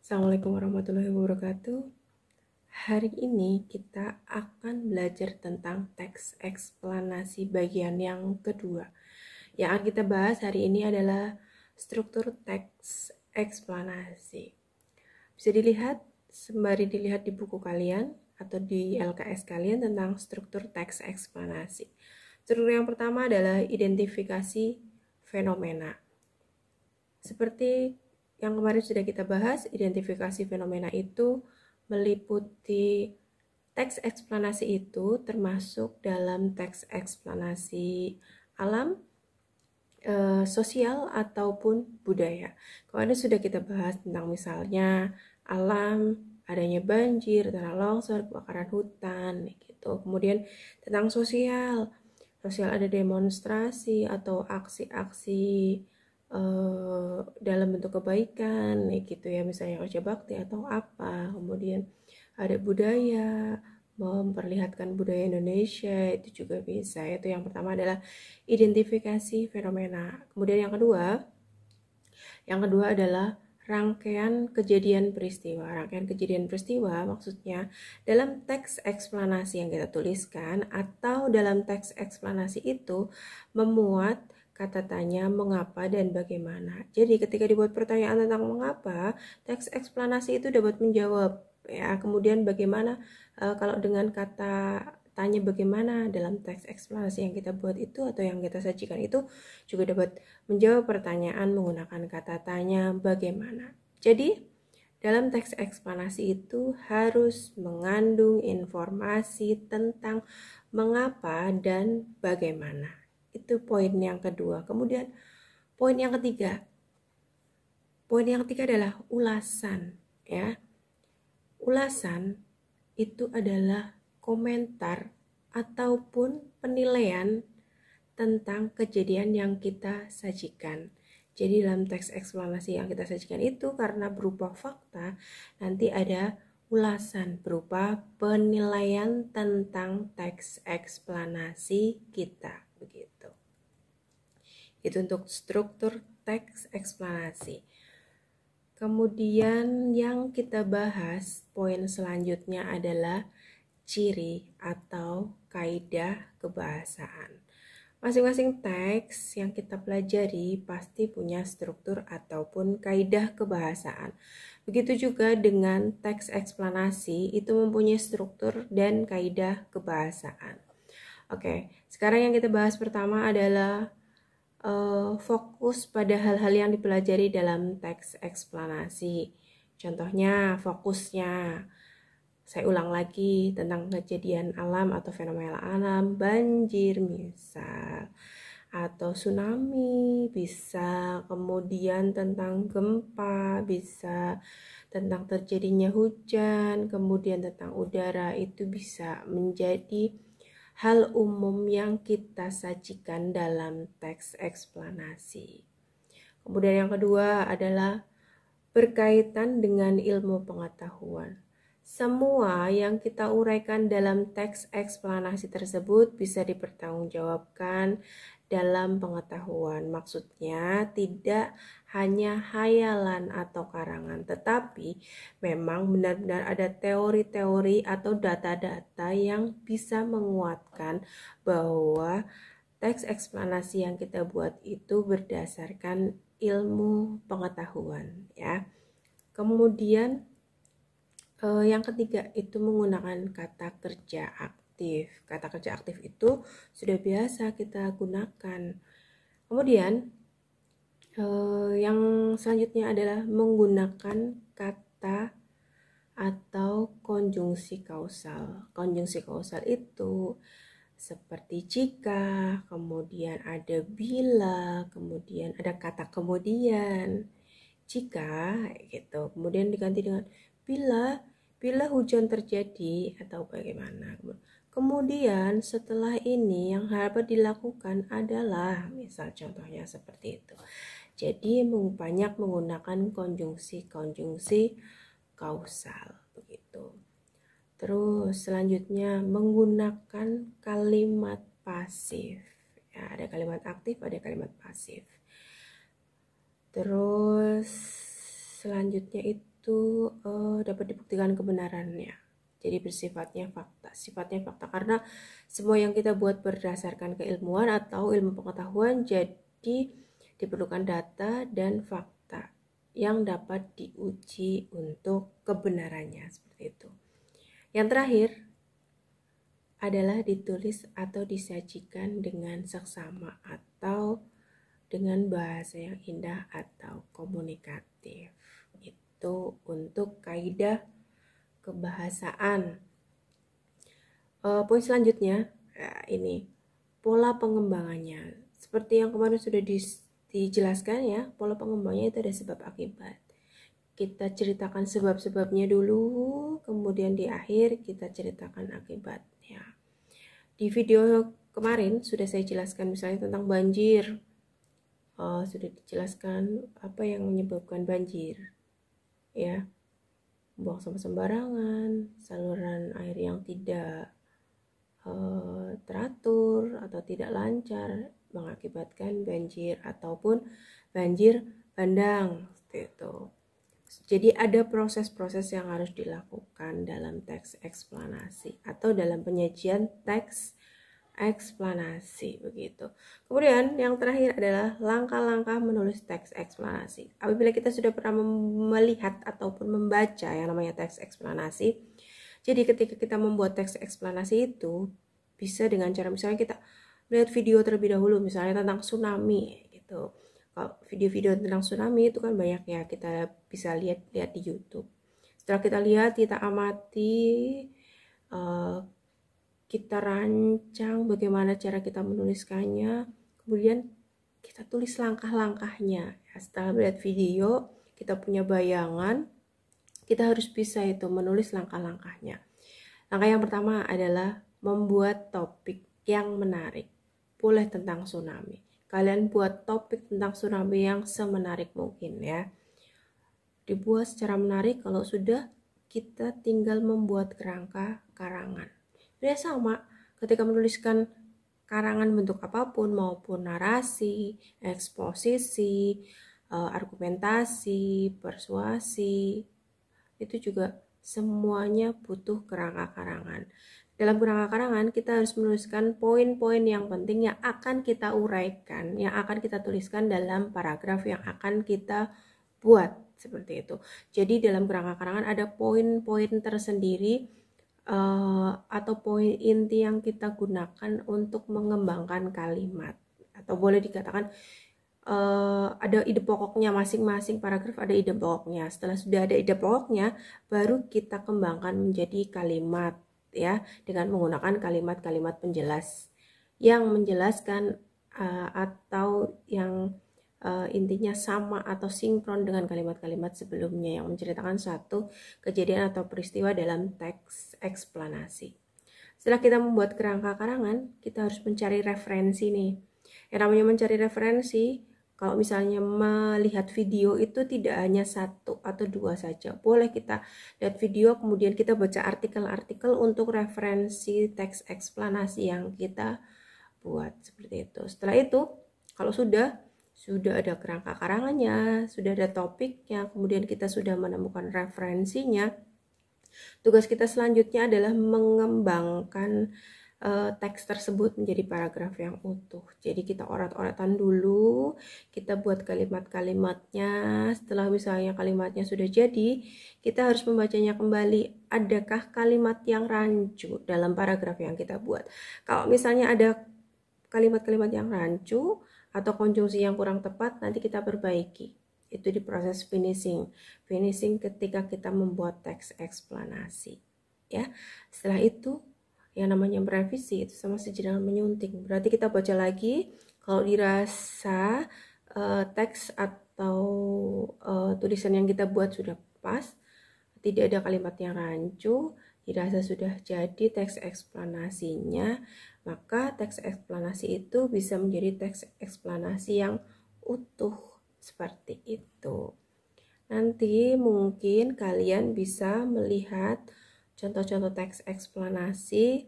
Assalamualaikum warahmatullahi wabarakatuh. Hari ini kita akan belajar tentang teks eksplanasi bagian yang kedua. Yang akan kita bahas hari ini adalah struktur teks eksplanasi. Bisa dilihat sembari dilihat di buku kalian atau di LKS kalian tentang struktur teks eksplanasi. Struktur yang pertama adalah identifikasi fenomena. Seperti yang kemarin sudah kita bahas, identifikasi fenomena itu meliputi teks eksplanasi itu termasuk dalam teks eksplanasi alam, sosial ataupun budaya. Kemarin sudah kita bahas tentang misalnya alam, adanya banjir, tanah longsor, kebakaran hutan, gitu. Kemudian tentang sosial ada demonstrasi atau aksi-aksi dalam bentuk kebaikan gitu ya, misalnya kerja bakti atau apa. Kemudian ada budaya, memperlihatkan budaya Indonesia, itu juga bisa. Itu yang pertama adalah identifikasi fenomena. Kemudian yang kedua adalah rangkaian kejadian peristiwa. Rangkaian kejadian peristiwa maksudnya dalam teks eksplanasi yang kita tuliskan atau dalam teks eksplanasi itu memuat kata tanya, mengapa, dan bagaimana. Jadi ketika dibuat pertanyaan tentang mengapa, teks eksplanasi itu dapat menjawab. Ya, kemudian bagaimana kalau dengan kata tanya bagaimana dalam teks eksplanasi yang kita buat itu atau yang kita sajikan itu juga dapat menjawab pertanyaan menggunakan kata tanya bagaimana. Jadi dalam teks eksplanasi itu harus mengandung informasi tentang mengapa dan bagaimana. Itu poin yang kedua. Kemudian poin yang ketiga. Poin yang ketiga adalah ulasan, ya. Ulasan itu adalah komentar ataupun penilaian tentang kejadian yang kita sajikan. Jadi dalam teks eksplanasi yang kita sajikan itu karena berupa fakta, nanti ada ulasan berupa penilaian tentang teks eksplanasi kita, begitu. Itu untuk struktur teks eksplanasi. Kemudian yang kita bahas, poin selanjutnya adalah ciri atau kaidah kebahasaan. Masing-masing teks yang kita pelajari pasti punya struktur ataupun kaidah kebahasaan. Begitu juga dengan teks eksplanasi itu mempunyai struktur dan kaidah kebahasaan. Oke, sekarang yang kita bahas pertama adalah fokus pada hal-hal yang dipelajari dalam teks eksplanasi. Contohnya fokusnya, saya ulang lagi tentang kejadian alam atau fenomena alam, banjir misal, atau tsunami bisa, kemudian tentang gempa bisa, tentang terjadinya hujan, kemudian tentang udara, itu bisa menjadi hal umum yang kita sajikan dalam teks eksplanasi. Kemudian yang kedua adalah berkaitan dengan ilmu pengetahuan. Semua yang kita uraikan dalam teks eksplanasi tersebut bisa dipertanggungjawabkan dalam pengetahuan. Maksudnya tidak hanya hayalan atau karangan, tetapi memang benar-benar ada teori-teori atau data-data yang bisa menguatkan bahwa teks eksplanasi yang kita buat itu berdasarkan ilmu pengetahuan, ya. Kemudian yang ketiga itu menggunakan kata kerja aktif. Kata kerja aktif itu sudah biasa kita gunakan. Kemudian yang selanjutnya adalah menggunakan kata atau konjungsi kausal. Konjungsi kausal itu seperti jika, kemudian ada bila, kemudian ada kata kemudian. Jika gitu, kemudian diganti dengan bila hujan terjadi atau bagaimana. Kemudian setelah ini yang harus dilakukan adalah, misal contohnya seperti itu. Jadi banyak menggunakan konjungsi kausal begitu. Terus selanjutnya menggunakan kalimat pasif. Ya, ada kalimat aktif, ada kalimat pasif. Terus selanjutnya itu dapat dibuktikan kebenarannya. Jadi bersifatnya fakta. Sifatnya fakta karena semua yang kita buat berdasarkan keilmuan atau ilmu pengetahuan, jadi diperlukan data dan fakta yang dapat diuji untuk kebenarannya, seperti itu. Yang terakhir adalah ditulis atau disajikan dengan seksama atau dengan bahasa yang indah atau komunikatif. Itu untuk kaidah kebahasaan. Poin selanjutnya ini pola pengembangannya. Seperti yang kemarin sudah dijelaskan ya, pola pengembangannya itu ada sebab akibat. Kita ceritakan sebab-sebabnya dulu, kemudian di akhir kita ceritakan akibatnya. Di video kemarin sudah saya jelaskan misalnya tentang banjir. Sudah dijelaskan apa yang menyebabkan banjir. Ya, buang sampah sembarangan, saluran air yang tidak teratur atau tidak lancar mengakibatkan banjir ataupun banjir bandang, seperti itu. Jadi ada proses-proses yang harus dilakukan dalam teks eksplanasi atau dalam penyajian teks eksplanasi, begitu. Kemudian yang terakhir adalah langkah-langkah menulis teks eksplanasi. Apabila kita sudah pernah melihat ataupun membaca yang namanya teks eksplanasi, jadi ketika kita membuat teks eksplanasi itu bisa dengan cara misalnya kita melihat video terlebih dahulu, misalnya tentang tsunami gitu. Kalau video-video tentang tsunami itu kan banyak ya, kita bisa lihat di YouTube. Setelah kita lihat, kita amati, kita rancang bagaimana cara kita menuliskannya, kemudian kita tulis langkah-langkahnya. Setelah melihat video, kita punya bayangan, kita harus bisa itu menulis langkah-langkahnya. Langkah yang pertama adalah membuat topik yang menarik. Boleh tentang tsunami. Kalian buat topik tentang tsunami yang semenarik mungkin ya. Dibuat secara menarik, kalau sudah kita tinggal membuat kerangka karangan. Dia sama ketika menuliskan karangan bentuk apapun maupun narasi, eksposisi, argumentasi, persuasi, itu juga semuanya butuh kerangka karangan. Dalam kerangka karangan kita harus menuliskan poin-poin yang penting yang akan kita uraikan, yang akan kita tuliskan dalam paragraf yang akan kita buat, seperti itu. Jadi dalam kerangka karangan ada poin-poin tersendiri atau poin inti yang kita gunakan untuk mengembangkan kalimat, atau boleh dikatakan ada ide pokoknya, masing-masing paragraf ada ide pokoknya. Setelah sudah ada ide pokoknya, baru kita kembangkan menjadi kalimat ya, dengan menggunakan kalimat-kalimat penjelas yang menjelaskan atau yang intinya sama atau sinkron dengan kalimat-kalimat sebelumnya yang menceritakan suatu kejadian atau peristiwa dalam teks eksplanasi. Setelah kita membuat kerangka karangan, kita harus mencari referensi nih. Yang namanya mencari referensi, kalau misalnya melihat video itu tidak hanya satu atau dua saja. Boleh kita lihat video, kemudian kita baca artikel-artikel untuk referensi teks eksplanasi yang kita buat, seperti itu. Setelah itu, kalau sudah ada kerangka karangannya, sudah ada topiknya, kemudian kita sudah menemukan referensinya, tugas kita selanjutnya adalah mengembangkan teks tersebut menjadi paragraf yang utuh. Jadi kita orat-oratan dulu, kita buat kalimat-kalimatnya. Setelah misalnya kalimatnya sudah jadi, kita harus membacanya kembali. Adakah kalimat yang rancu dalam paragraf yang kita buat? Kalau misalnya ada kalimat-kalimat yang rancu atau konjungsi yang kurang tepat, nanti kita perbaiki. Itu di proses finishing ketika kita membuat teks eksplanasi ya. Setelah itu yang namanya merevisi itu sama saja dengan menyunting. Berarti kita baca lagi, kalau dirasa teks atau tulisan yang kita buat sudah pas, tidak ada kalimat yang rancu, dirasa sudah jadi teks eksplanasinya, maka teks eksplanasi itu bisa menjadi teks eksplanasi yang utuh, seperti itu. Nanti mungkin kalian bisa melihat contoh-contoh teks eksplanasi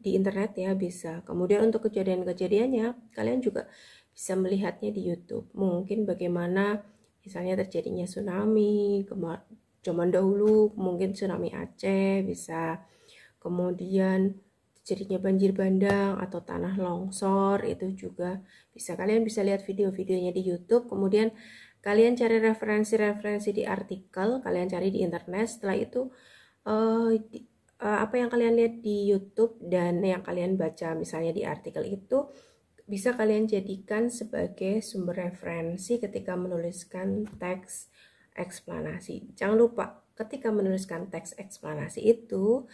di internet ya, bisa. Kemudian untuk kejadian-kejadiannya kalian juga bisa melihatnya di YouTube. Mungkin bagaimana Misalnya terjadinya tsunami, zaman dahulu mungkin tsunami Aceh bisa, kemudian terjadinya banjir bandang atau tanah longsor itu juga bisa. Kalian bisa lihat video-videonya di YouTube, kemudian kalian cari referensi-referensi di artikel, kalian cari di internet. Setelah itu apa yang kalian lihat di YouTube dan yang kalian baca misalnya di artikel itu bisa kalian jadikan sebagai sumber referensi ketika menuliskan teks eksplanasi. Jangan lupa ketika menuliskan teks eksplanasi itu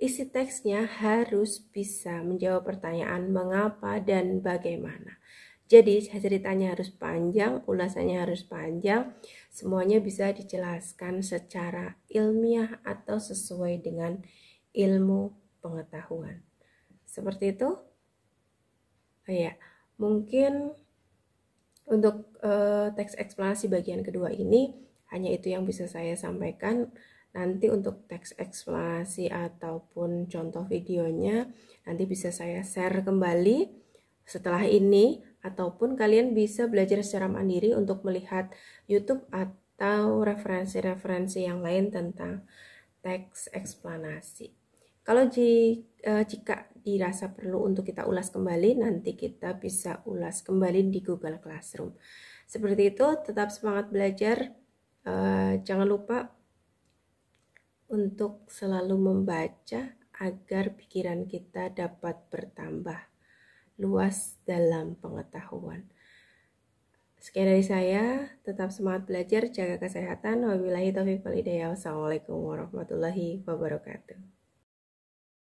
isi teksnya harus bisa menjawab pertanyaan mengapa dan bagaimana. Jadi ceritanya harus panjang, ulasannya harus panjang, semuanya bisa dijelaskan secara ilmiah atau sesuai dengan ilmu pengetahuan. Seperti itu. Oh ya, mungkin untuk teks eksplanasi bagian kedua ini hanya itu yang bisa saya sampaikan. Nanti untuk teks eksplanasi ataupun contoh videonya nanti bisa saya share kembali setelah ini, ataupun kalian bisa belajar secara mandiri untuk melihat YouTube atau referensi-referensi yang lain tentang teks eksplanasi. Kalau jika dirasa perlu untuk kita ulas kembali, nanti kita bisa ulas kembali di Google Classroom. Seperti itu, tetap semangat belajar. Jangan lupa untuk selalu membaca agar pikiran kita dapat bertambah luas dalam pengetahuan. Sekian dari saya, tetap semangat belajar, jaga kesehatan. Wabillahi taufiq wal hidayah. Wassalamualaikum warahmatullahi wabarakatuh.